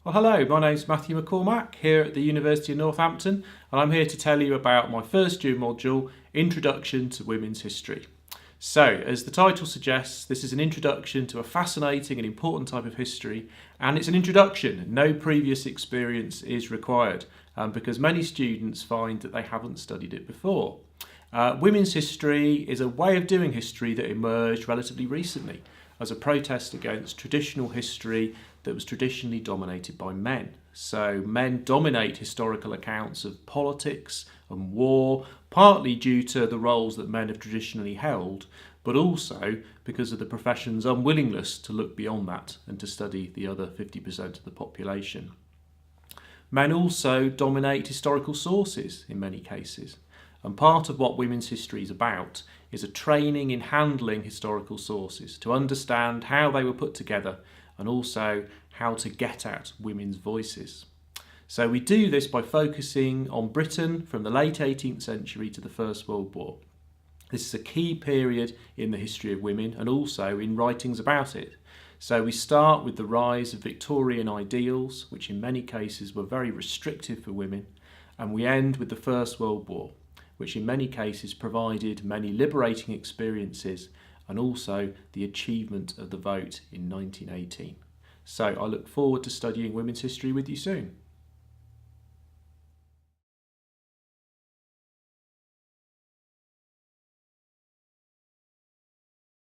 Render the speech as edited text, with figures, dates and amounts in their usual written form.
Well, hello, my name's Matthew McCormack here at the University of Northampton, and I'm here to tell you about my first due module, Introduction to Women's History. So, as the title suggests, this is an introduction to a fascinating and important type of history, and it's an introduction. No previous experience is required because many students find that they haven't studied it before. Women's history is a way of doing history that emerged relatively recently as a protest against traditional history that was traditionally dominated by men. So men dominate historical accounts of politics and war, partly due to the roles that men have traditionally held, but also because of the profession's unwillingness to look beyond that and to study the other 50% of the population. Men also dominate historical sources in many cases. And part of what women's history is about is a training in handling historical sources to understand how they were put together and also how to get at women's voices. So we do this by focusing on Britain from the late 18th century to the First World War. This is a key period in the history of women and also in writings about it. So we start with the rise of Victorian ideals, which in many cases were very restrictive for women, and we end with the First World War, which in many cases provided many liberating experiences and also the achievement of the vote in 1918. So I look forward to studying women's history with you soon.